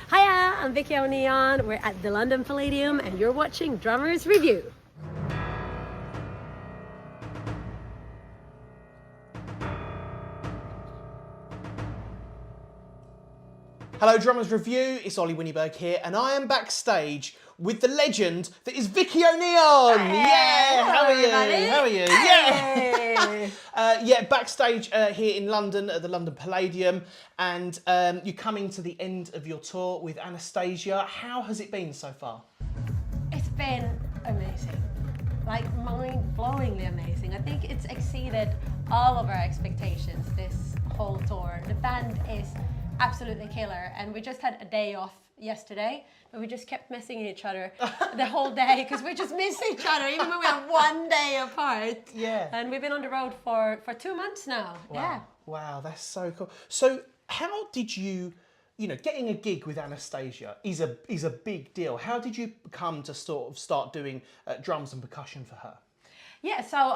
Hiya, I'm Vicky O'Neon. We're at the London Palladium and you're watching Drummers Review. Hello Drummers Review, it's Ollie Winiberg here and I am backstage with the legend that is Vicky O'Neon! Hey, how are you? everybody. How are you? Hey. Yeah, backstage here in London at the London Palladium, and you're coming to the end of your tour with Anastacia. How has it been so far? It's been amazing, like mind-blowingly amazing. I think it's exceeded all of our expectations this whole tour. The band is absolutely killer, and we just had a day off yesterday, but we just kept missing each other the whole day because we just miss each other even when we have one day apart. Yeah. And we've been on the road for 2 months now. Wow. Yeah. Wow, that's so cool. So how did you getting a gig with Anastacia is a big deal. How did you come to sort of start doing drums and percussion for her? Yeah, so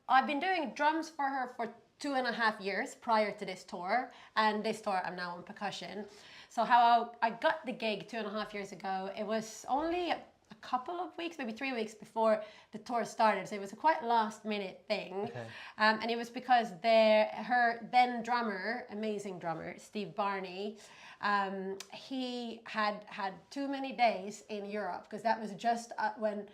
I've been doing drums for her for 2.5 years prior to this tour, and this tour I'm now on percussion. So how I got the gig 2.5 years ago, it was only a couple of weeks, maybe 3 weeks before the tour started. So it was a quite last minute thing. Okay. And it was because her then drummer, amazing drummer, Steve Barney, he had too many days in Europe because that was just when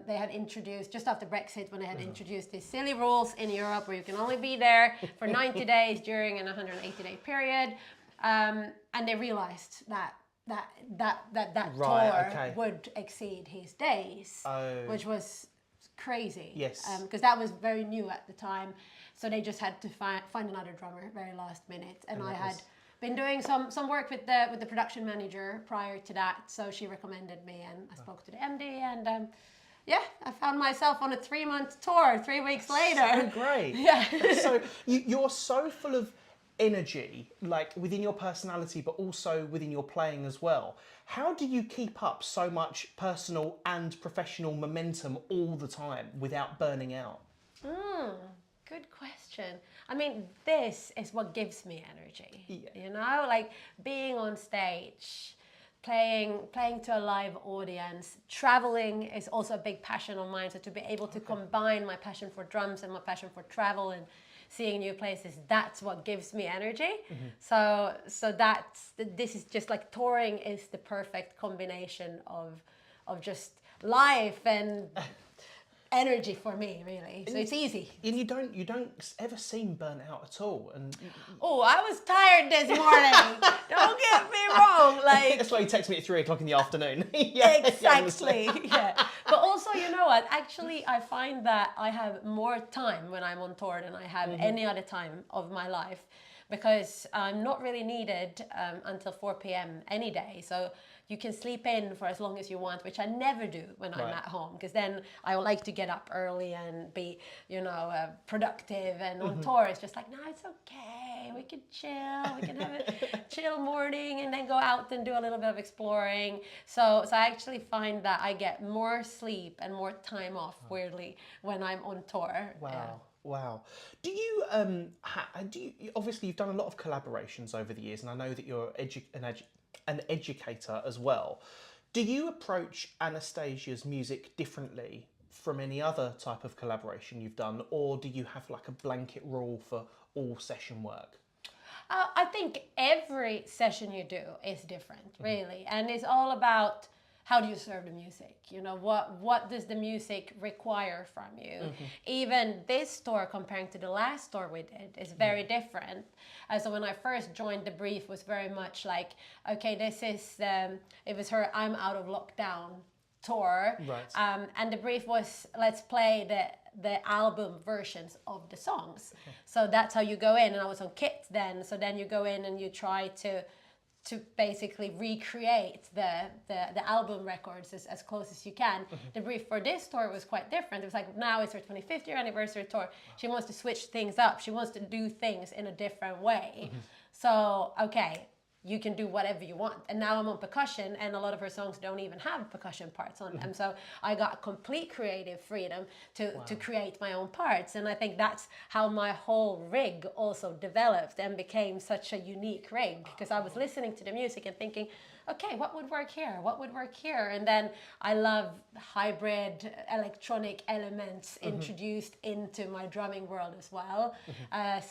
they had introduced, just after Brexit, when they had introduced these silly rules in Europe where you can only be there for 90 days during an 180-day period. And they realized that Right, tour okay. would exceed his days, which was crazy. Yes. Because that was very new at the time. So they just had to find another drummer very last minute. And I had been doing some work with the production manager prior to that. So she recommended me, and I spoke to the MD, and yeah, I found myself on a 3-month tour 3 weeks later. So great. Yeah. So you're so full of energy, like within your personality, but also within your playing as well. How do you keep up so much personal and professional momentum all the time without burning out? Good question. I mean, this is what gives me energy. Yeah. You know, like being on stage, playing to a live audience. Traveling is also a big passion of mine. So to be able to combine my passion for drums and my passion for travel and seeing new places, that's what gives me energy. So this is just like touring is the perfect combination of just life and energy for me, really. So it's easy. And you don't ever seem burnt out at all. And Oh, I was tired this morning. Don't get me wrong. Like that's why you text me at 3 o'clock in the afternoon. exactly. Yeah. But also, you know what? Actually, I find that I have more time when I'm on tour than I have any other time of my life, because I'm not really needed until 4 p.m. any day. So you can sleep in for as long as you want, which I never do when I'm at home, because then I like to get up early and be, productive. And on tour, it's just like, no, it's okay. We can chill. We can have a chill morning and then go out and do a little bit of exploring. So I actually find that I get more sleep and more time off, weirdly, when I'm on tour. Wow. Yeah. Wow. Do you obviously you've done a lot of collaborations over the years, and I know that you're an educator as well. Do you approach Anastacia's music differently from any other type of collaboration you've done, or do you have like a blanket rule for all session work? I think every session you do is different, really, and it's all about how do you serve the music? You know, what does the music require from you? Even this tour, comparing to the last tour we did, is very different. So when I first joined, the brief was very much like, okay, this is, it was her I'm Out of Lockdown tour. Right. And the brief was, let's play the album versions of the songs. So that's how you go in, and I was on Kit then. So then you go in and you try to basically recreate the album records as close as you can. The brief for this tour was quite different. It was like, now it's her 25th year anniversary tour. She wants to switch things up. She wants to do things in a different way. So, okay, you can do whatever you want. And now I'm on percussion, and a lot of her songs don't even have percussion parts on them. So I got complete creative freedom to create my own parts. And I think that's how my whole rig also developed and became such a unique rig, because I was listening to the music and thinking, okay, what would work here? What would work here? And then I love hybrid electronic elements introduced into my drumming world as well.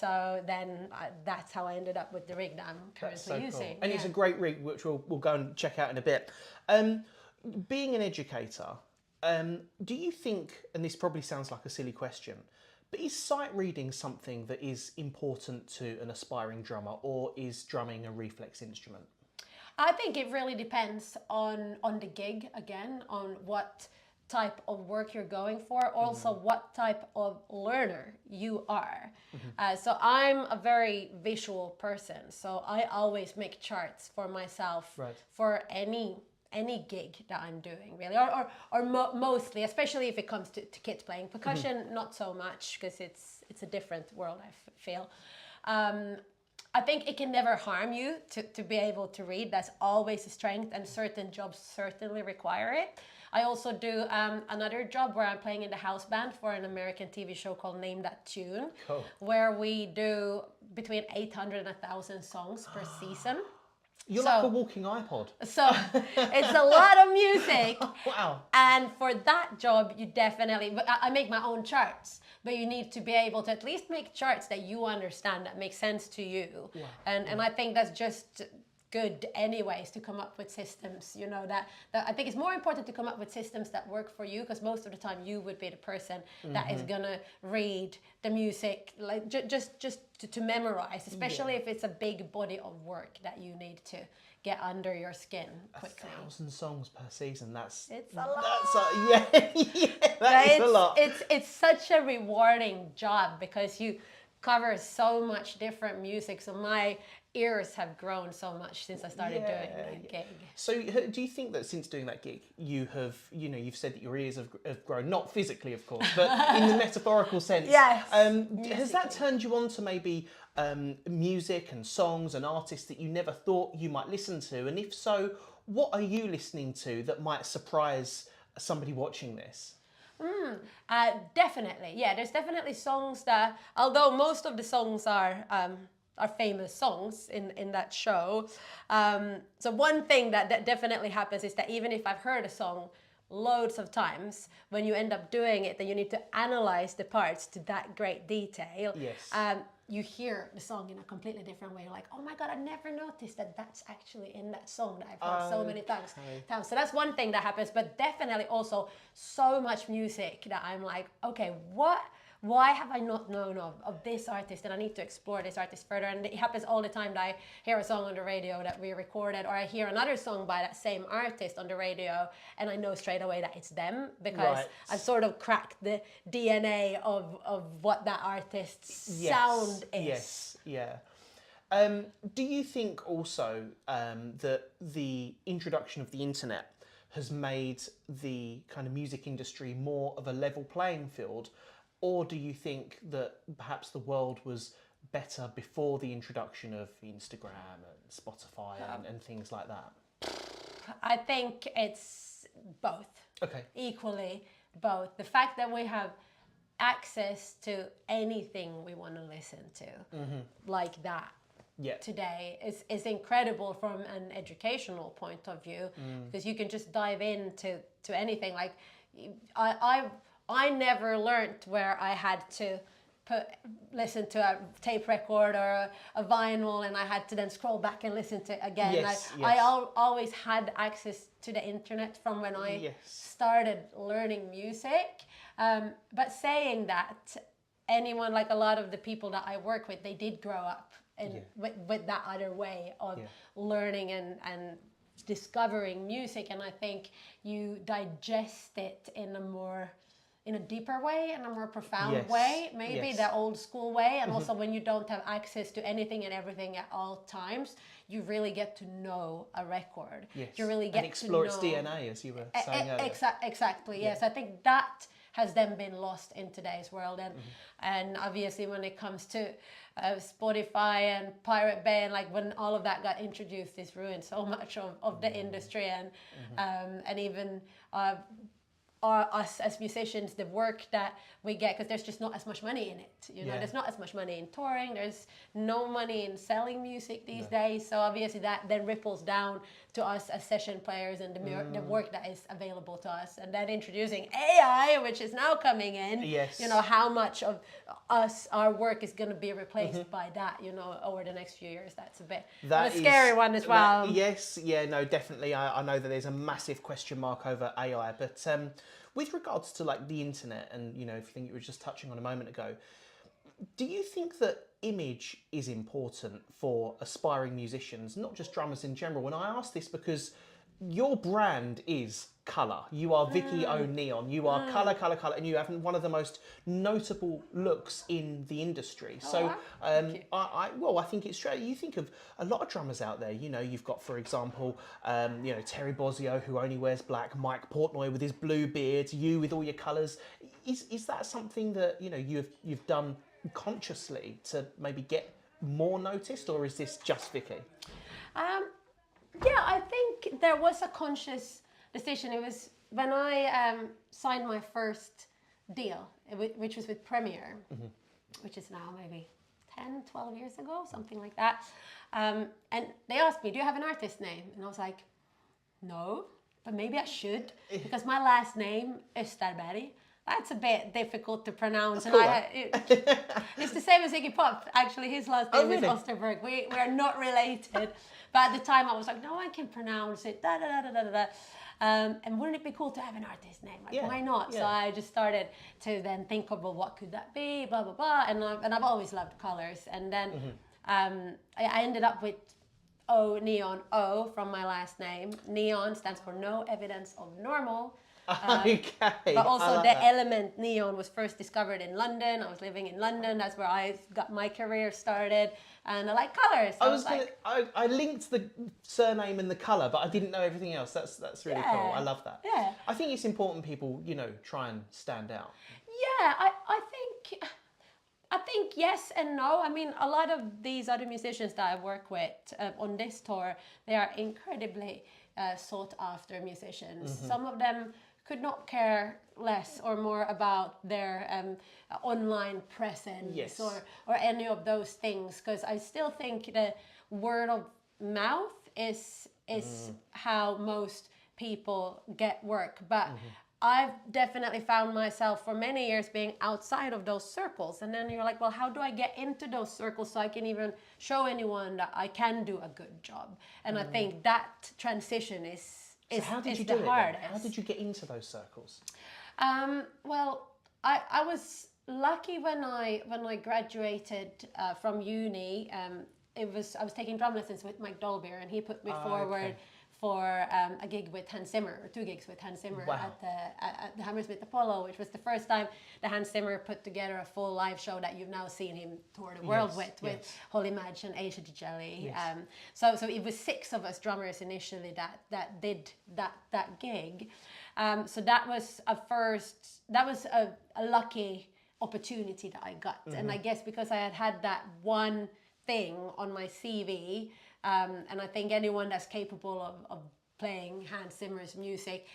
So then that's how I ended up with the rig that I'm currently using. Cool. And it's a great rig, which we'll go and check out in a bit. Being an educator, do you think, and this probably sounds like a silly question, but is sight reading something that is important to an aspiring drummer, or is drumming a reflex instrument? I think it really depends on the gig, again, on what type of work you're going for, also what type of learner you are. So I'm a very visual person, so I always make charts for myself for any gig that I'm doing, really, or mostly, especially if it comes to kids playing percussion, not so much, because it's a different world, I feel. I think it can never harm you to be able to read. That's always a strength, and certain jobs certainly require it. I also do another job where I'm playing in the house band for an American TV show called Name That Tune, where we do between 800 and 1,000 songs per season. You're like a walking iPod. So it's a lot of music. Wow. And for that job, you definitely, I make my own charts, but you need to be able to at least make charts that you understand, that make sense to you. Wow. And I think that's just good anyways, to come up with systems, you know, that I think it's more important to come up with systems that work for you, because most of the time you would be the person that is gonna read the music, like just to memorize, especially if it's a big body of work that you need to get under your skin quickly. 1,000 songs per season, it's a lot. That is a lot. It's such a rewarding job, because you cover so much different music. So my ears have grown so much since I started doing that gig. So do you think that since doing that gig, you have, you know, you've said that your ears have grown, not physically of course, but in the metaphorical sense. Yes. Has that turned you on to maybe music and songs and artists that you never thought you might listen to? And if so, what are you listening to that might surprise somebody watching this? Definitely, yeah. There's definitely songs that, although most of the songs are famous songs in that show. So one thing that definitely happens is that even if I've heard a song loads of times, when you end up doing it, then you need to analyze the parts to that great detail. Yes. You hear the song in a completely different way. You're like, oh my God, I never noticed that that's actually in that song that I've heard so many times. So that's one thing that happens, but definitely also so much music that I'm like, okay, why have I not known of this artist, and I need to explore this artist further. And it happens all the time that I hear a song on the radio that we recorded, or I hear another song by that same artist on the radio, and I know straight away that it's them, because I've sort of cracked the DNA of what that artist's sound is. Yes, yeah. Do you think also that the introduction of the internet has made the kind of music industry more of a level playing field? Or do you think that perhaps the world was better before the introduction of Instagram and Spotify and things like that? I think it's both. Okay. Equally both. The fact that we have access to anything we want to listen to, like that, today is incredible from an educational point of view, because you can just dive into anything. Like I never learned where I had to listen to a tape record or a vinyl, and I had to then scroll back and listen to it again. I always had access to the internet from when I started learning music. But saying that, anyone, like a lot of the people that I work with, they did grow up with that other way of learning and discovering music, and I think you digest it in a deeper way, in a more profound way, maybe the old school way. And also when you don't have access to anything and everything at all times, you really get to know a record. You really get and explore to know its DNA, as you were saying earlier. Exactly, yes. I think that has then been lost in today's world. And obviously when it comes to Spotify and Pirate Bay, and like when all of that got introduced, it's ruined so much of the industry, and even us as musicians, the work that we get, because there's just not as much money in it. You know, there's not as much money in touring. There's no money in selling music these days. So obviously that then ripples down to us as session players and the work that is available to us. And then introducing AI, which is now coming in. Yes. You know, how much of our work is going to be replaced by that, you know, over the next few years. That's a bit of a scary one as well. Yes, yeah, no, definitely. I know that there's a massive question mark over AI, but with regards to like the internet and, you know, everything you were just touching on a moment ago, do you think that image is important for aspiring musicians, not just drummers in general? And I ask this because your brand is colour. You are Vicky O'Neon. You are colour, and you have one of the most notable looks in the industry. So, I think it's true. You think of a lot of drummers out there. You know, you've got, for example, you know, Terry Bozzio, who only wears black, Mike Portnoy with his blue beard, you with all your colours. Is that something that, you know, you've done consciously to maybe get more noticed, or is this just Vicky? Yeah, I think there was a conscious decision. It was when I signed my first deal, which was with Premiere, which is now maybe 10, 12 years ago, something like that. And they asked me, do you have an artist name? And I was like, no, but maybe I should, because my last name is Starberg. That's a bit difficult to pronounce. Cool. It's the same as Iggy Pop. Actually, his last name is Osterberg. We are not related. But at the time, I was like, no, I can pronounce it. And wouldn't it be cool to have an artist name? Like, why not? Yeah. So I just started to then think of, well, what could that be? Blah, blah, blah. And I've always loved colors. And then I ended up with O'Neon, O from my last name. Neon stands for no evidence of normal. Okay. But also the element neon was first discovered in London. I was living in London. That's where I got my career started. And I like colours. So I linked the surname and the colour, but I didn't know everything else. That's really cool. I love that. Yeah. I think it's important people, you know, try and stand out. Yeah, I think yes and no. I mean, a lot of these other musicians that I work with on this tour, they are incredibly sought after musicians. Some of them could not care less or more about their online presence or any of those things, because I still think the word of mouth is how most people get work. But I've definitely found myself for many years being outside of those circles, and then you're like, well, how do I get into those circles so I can even show anyone that I can do a good job? And I think that transition is how did you the do it? hardest. How did you get into those circles? Well, I was lucky when I graduated from uni. I was taking drum lessons with Mike Dolbeer, and he put me forward for a gig with Hans Zimmer, or 2 gigs with Hans Zimmer at the Hammersmith Apollo, which was the first time that Hans Zimmer put together a full live show that you've now seen him tour the world with Holly Madge and Aisha Djeli. So it was 6 of us drummers initially that did that gig. So that was a lucky opportunity that I got, and I guess because I had that one thing on my CV. And I think anyone that's capable of playing Hans Zimmer's music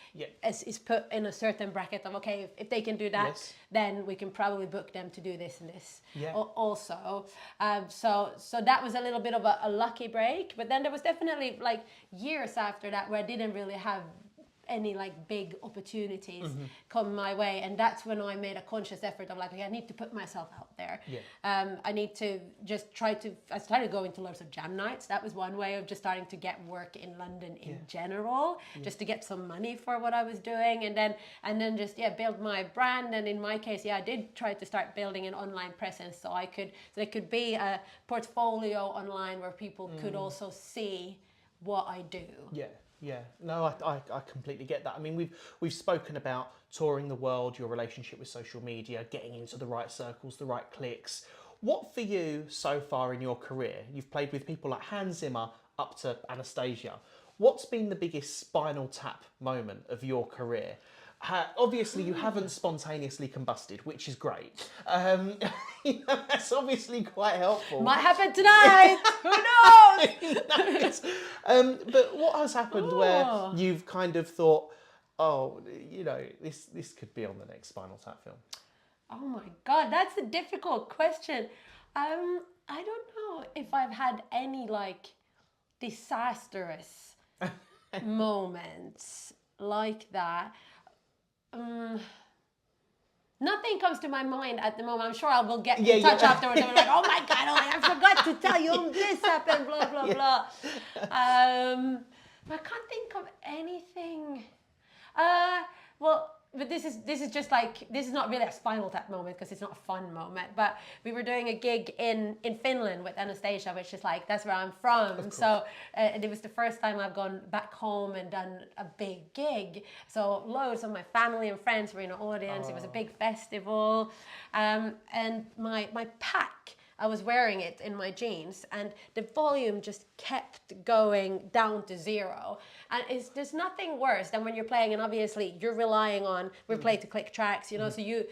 is put in a certain bracket of, okay, if they can do that, then we can probably book them to do this and this also. So that was a little bit of a lucky break. But then there was definitely like years after that where I didn't really have any like big opportunities come my way, and that's when I made a conscious effort of like, okay, I need to put myself out there. I need to just I started going to lots of jam nights. That was one way of just starting to get work in London in general, just to get some money for what I was doing, and then just build my brand. And in my case, I did try to start building an online presence so there could be a portfolio online where people could also see what I do. Yeah, no, I completely get that. I mean, we've spoken about touring the world, your relationship with social media, getting into the right circles, the right cliques. What for you so far in your career? You've played with people like Hans Zimmer up to Anastacia. What's been the biggest Spinal Tap moment of your career? Obviously, you haven't spontaneously combusted, which is great. That's obviously quite helpful. Might happen tonight. Who knows? But what has happened where you've kind of thought, oh, this could be on the next Spinal Tap film? Oh my God, that's a difficult question. I don't know if I've had any like disastrous moments like that. Nothing comes to my mind at the moment. I'm sure I will get in touch afterwards. I'm like, oh my God, Ollie, I forgot to tell you this happened, blah, blah, blah. I can't think of anything. But this is just like, this is not really a Spinal Tap moment because it's not a fun moment. But we were doing a gig in Finland with Anastacia, which is like, that's where I'm from. So it was the first time I've gone back home and done a big gig. So loads of my family and friends were in the audience. It was a big festival. And my pack, I was wearing it in my jeans and the volume just kept going down to zero. And there's nothing worse than when you're playing and obviously you're relying on, we play to click tracks, so you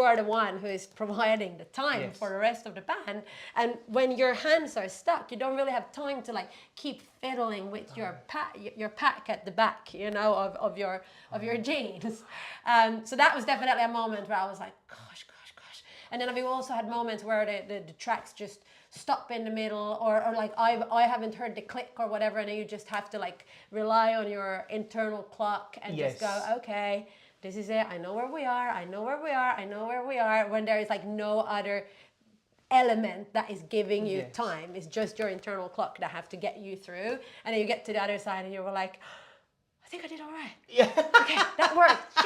are the one who is providing the time for the rest of the band. And when your hands are stuck, you don't really have time to like keep fiddling with your pack at the back, of your jeans. So that was definitely a moment where I was like, gosh. And then we also had moments where the tracks just stop in the middle or like I haven't heard the click or whatever, and then you just have to like rely on your internal clock and just go, okay, this is it. I know where we are. When there is like no other element that is giving you time. It's just your internal clock that have to get you through. And then you get to the other side and you were like, I think I did all right. Yeah. Okay, that worked.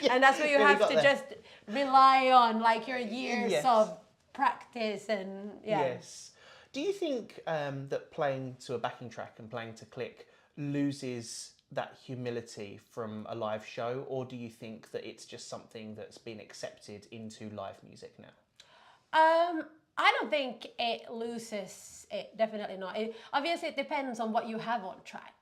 And that's where you have to just rely on like your years of practice and Yes. Do you think that playing to a backing track and playing to click loses that humility from a live show, or do you think that it's just something that's been accepted into live music now? I don't think it loses it. Definitely not. Obviously, it depends on what you have on track.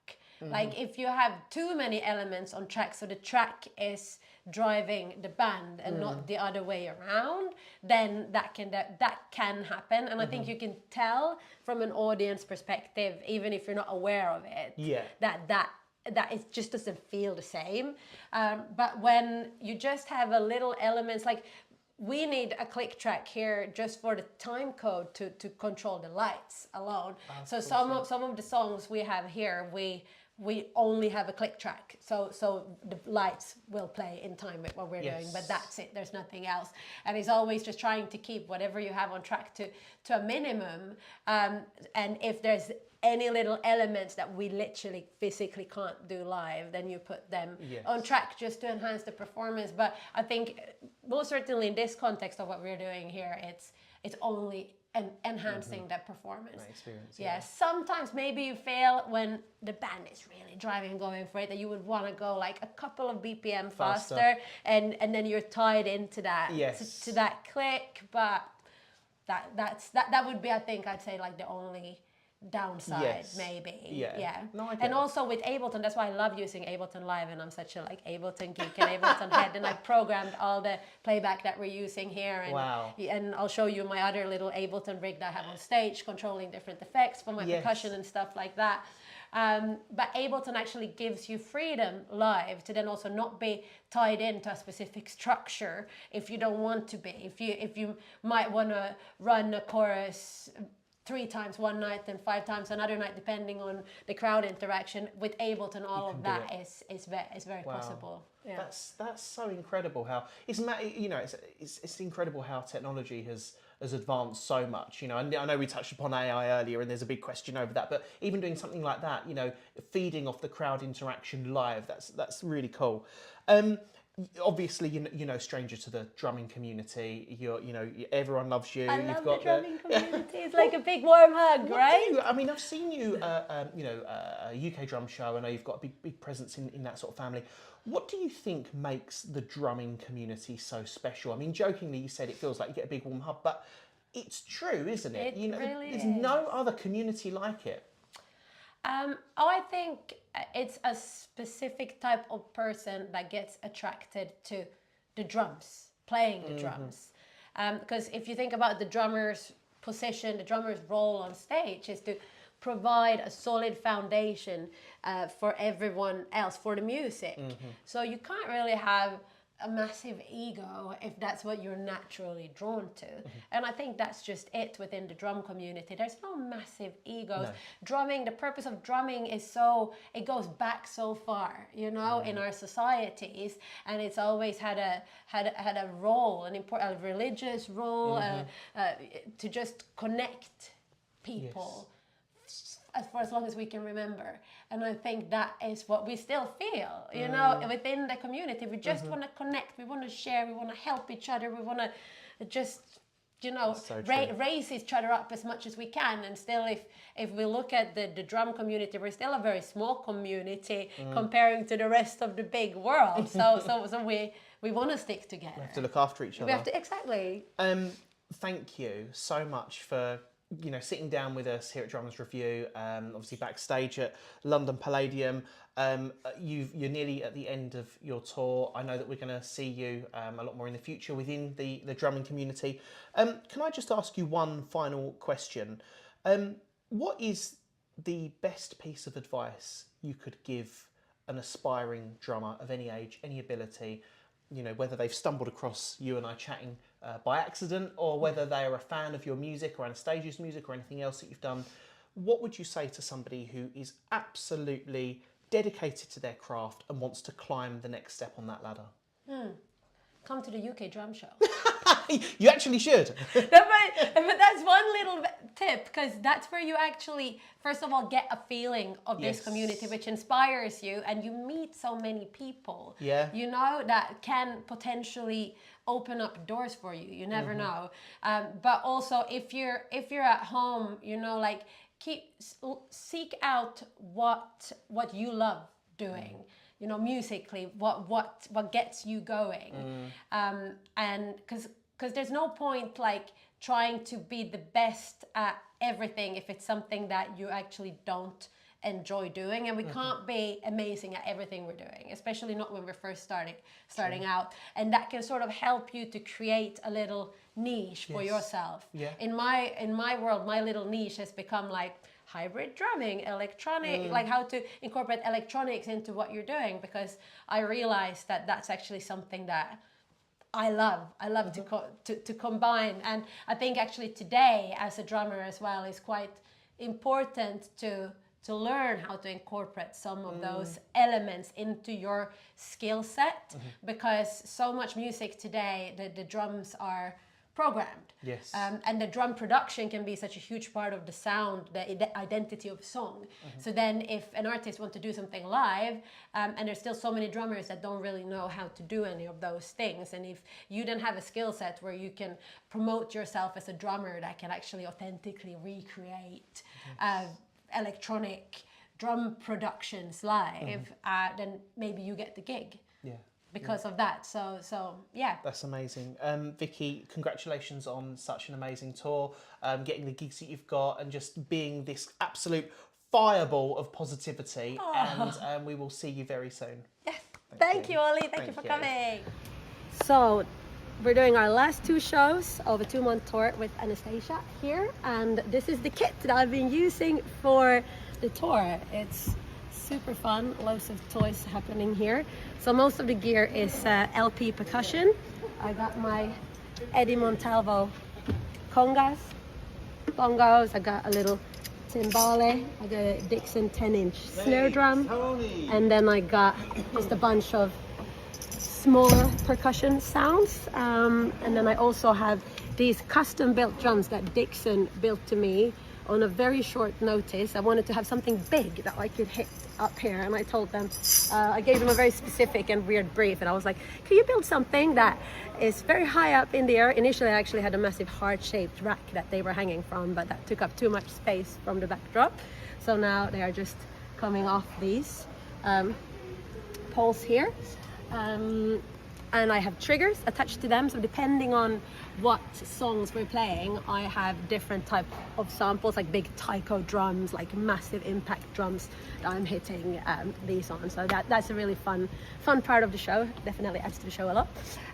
Like if you have too many elements on track, so the track is driving the band and not the other way around, then that can happen. And I think you can tell from an audience perspective, even if you're not aware of it, that it just doesn't feel the same. But when you just have a little elements, like we need a click track here just for the time code to control the lights alone. So some of the songs we have here, we only have a click track, so the lights will play in time with what we're doing, but that's it. There's nothing else, and it's always just trying to keep whatever you have on track to a minimum. And if there's any little elements that we literally physically can't do live, then you put them on track just to enhance the performance. But I think most certainly in this context of what we're doing here, it's only enhancing that performance. That experience, sometimes maybe you fail when the band is really driving and going for it, that you would want to go like a couple of BPM faster and then you're tied into that to that click. But that would be, I think I'd say, like the only downside maybe. No, I get and also with Ableton, that's why I love using Ableton Live, and I'm such a like Ableton geek and Ableton head, and I programmed all the playback that we're using here, and I'll show you my other little Ableton rig that I have on stage, controlling different effects for my percussion and stuff like that. But Ableton actually gives you freedom live to then also not be tied into a specific structure if you don't want to be. If you might want to run a chorus 3 times one night and 5 times another night, depending on the crowd interaction. With Ableton, all of that is very possible. Yeah. That's so incredible how it's incredible how technology has advanced so much. And I know we touched upon AI earlier, and there's a big question over that. But even doing something like that, feeding off the crowd interaction live, that's really cool. Obviously, stranger to the drumming community. Everyone loves you. I love the drumming community. It's like a big warm hug, right? I've seen you, a UK drum show. I know you've got a big presence in that sort of family. What do you think makes the drumming community so special? I mean, jokingly, you said it feels like you get a big warm hug, but it's true, isn't it? It really there's is. no other community like it. I think it's a specific type of person that gets attracted to the drums, playing the drums. Because if you think about the drummer's position, the drummer's role on stage is to provide a solid foundation for everyone else, for the music. So you can't really have a massive ego if that's what you're naturally drawn to. And I think that's just it within the drum community. There's no massive egos. Drumming, the purpose of drumming is it goes back so far, you know, in our societies, and it's always had a role, an important, a religious role, to just connect people. For as long as we can remember. And I think that is what we still feel, you know, within the community. We just want to connect, we want to share, we want to help each other, we want to just, you know, raise each other up as much as we can. And still, if we look at the drum community, we're still a very small community comparing to the rest of the big world. So we want to stick together. We have to look after each other. We have to, exactly. Thank you so much for, you know, sitting down with us here at Drummers Review, obviously backstage at London Palladium. You're nearly at the end of your tour. I know that we're going to see you a lot more in the future within the drumming community. Can I just ask you one final question? What is the best piece of advice you could give an aspiring drummer of any age, any ability, you know, whether they've stumbled across you and I chatting by accident, or whether they are a fan of your music or Anastasia's music or anything else that you've done? What would you say to somebody who is absolutely dedicated to their craft and wants to climb the next step on that ladder? Come to the UK Drum Show. You actually should. But that's one little tip, because that's where you actually, first of all, get a feeling of this community, which inspires you, and you meet so many people, you know, that can potentially open up doors for you. You never know. But also, if you're at home, you know, like, seek out what you love doing. You know, musically, what gets you going, and because there's no point like trying to be the best at everything if it's something that you actually don't enjoy doing, and we can't be amazing at everything we're doing, especially not when we're first starting out. And that can sort of help you to create a little niche for yourself. In my world, my little niche has become like hybrid drumming, electronic, like how to incorporate electronics into what you're doing, because I realized that that's actually something that I love. I love to combine. And I think actually today as a drummer as well is quite important to learn how to incorporate some of those elements into your skill set, because so much music today, the drums are programmed. And the drum production can be such a huge part of the sound, the identity of a song. So then if an artist wants to do something live, and there's still so many drummers that don't really know how to do any of those things, and if you then have a skill set where you can promote yourself as a drummer that can actually authentically recreate electronic drum productions live, then maybe you get the gig. Because of that, so yeah. That's amazing. Vicky, congratulations on such an amazing tour, getting the gigs that you've got, and just being this absolute fireball of positivity. And we will see you very soon. Yes. Thank you, Ollie. Thank you for coming. So, we're doing our last 2 shows of a 2-month tour with Anastacia here, and this is the kit that I've been using for the tour. It's super fun, loads of toys happening here. So most of the gear is LP percussion. I got my Eddie Montalvo congas, bongos. I got a little timbale. I got a Dixon 10-inch snare drum, and then I got just a bunch of smaller percussion sounds. And then I also have these custom-built drums that Dixon built to me on a very short notice. I wanted to have something big that I could hit up here, and I told them, I gave them a very specific and weird brief, and I was like, can you build something that is very high up in the air? Initially I actually had a massive heart-shaped rack that they were hanging from, but that took up too much space from the backdrop, so now they are just coming off these poles here. and I have triggers attached to them. So depending on what songs we're playing, I have different type of samples, like big taiko drums, like massive impact drums that I'm hitting these on. So that's a really fun part of the show. Definitely adds to the show a lot.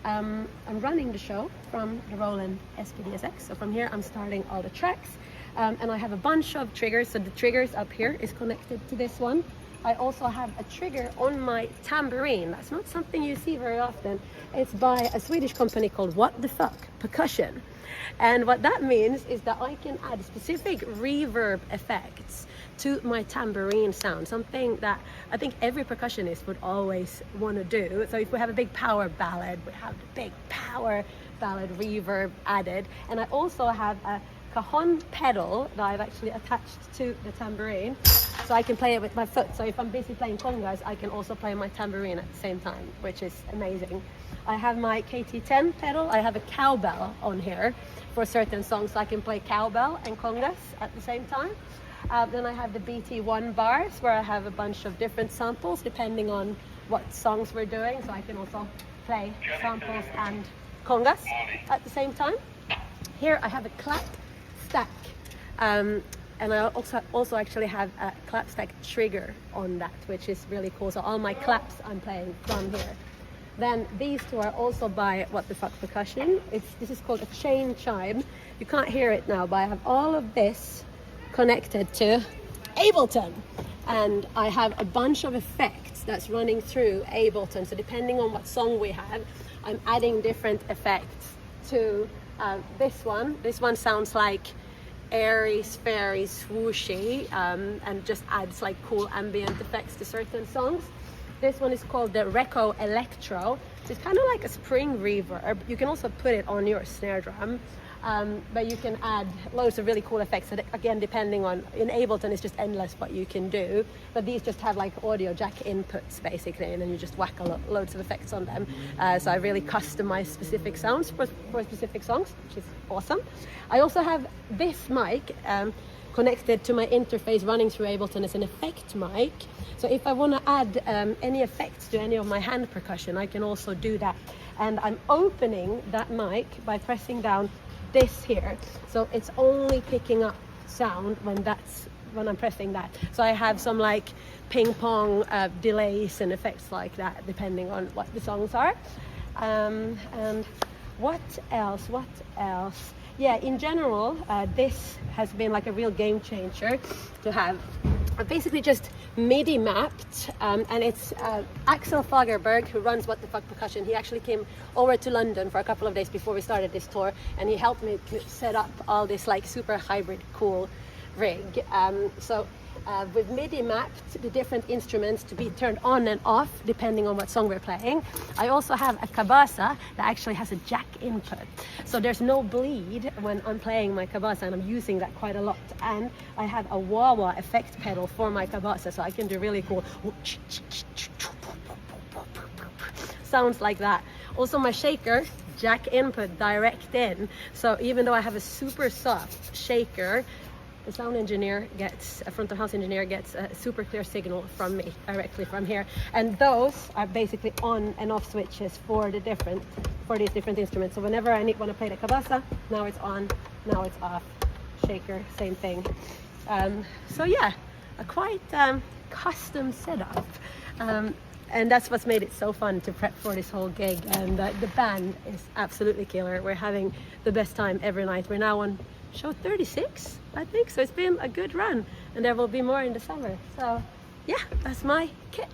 I'm running the show from the Roland SPD-SX. So from here I'm starting all the tracks, and I have a bunch of triggers. So the triggers up here is connected to this one. I also have a trigger on my tambourine. That's not something you see very often. It's by a Swedish company called What the Fuck Percussion. And what that means is that I can add specific reverb effects to my tambourine sound, something that I think every percussionist would always want to do. So if we have a big power ballad, we have the big power ballad reverb added. And I also have a cajon pedal that I've actually attached to the tambourine, so I can play it with my foot. So if I'm busy playing congas, I can also play my tambourine at the same time, which is amazing. I have my KT10 pedal. I have a cowbell on here for certain songs, so I can play cowbell and congas at the same time. Then I have the BT1 bars, where I have a bunch of different samples depending on what songs we're doing, so I can also play samples and congas at the same time. Here I have a clap stack, and I also actually have a clap stack trigger on that, which is really cool. So all my claps I'm playing from here. Then these two are also by What the Fuck Percussion. This is called a chain chime. You can't hear it now, but I have all of this connected to Ableton, and I have a bunch of effects that's running through Ableton. So depending on what song we have, I'm adding different effects to this one. This one sounds like airy, fairy, swooshy, and just adds like cool ambient effects to certain songs. This one is called the Reco Electro. So it's kind of like a spring reverb. You can also put it on your snare drum, but you can add loads of really cool effects. So that, again, depending on, in Ableton, it's just endless what you can do. But these just have like audio jack inputs basically, and then you just whack loads of effects on them. So I really customize specific sounds for specific songs, which is awesome. I also have this mic connected to my interface running through Ableton as an effect mic. So if I want to add any effects to any of my hand percussion, I can also do that. And I'm opening that mic by pressing down this here. So it's only picking up sound when I'm pressing that. So I have some like ping pong delays and effects like that, depending on what the songs are. And what else? Yeah, in general, this has been like a real game changer to have. I basically just MIDI mapped, and it's Axel Fagerberg, who runs What the Fuck Percussion. He actually came over to London for a couple of days before we started this tour, and he helped me to set up all this like super hybrid cool rig. We've MIDI mapped the different instruments to be turned on and off depending on what song we're playing. I also have a cabasa that actually has a jack input, so there's no bleed when I'm playing my cabasa, and I'm using that quite a lot. And I have a wah-wah effect pedal for my cabasa, so I can do really cool sounds like that. Also my shaker, jack input direct in, so even though I have a super soft shaker, the sound engineer gets, a front of house engineer gets a super clear signal from me directly from here. And those are basically on and off switches for these different instruments. So whenever I want to play the cabasa, now it's on, now it's off. Shaker, same thing. So yeah, a quite custom setup. And that's what's made it so fun to prep for this whole gig. And the band is absolutely killer. We're having the best time every night. We're now on show 36, I think, so it's been a good run, and there will be more in the summer. So yeah, that's my kit.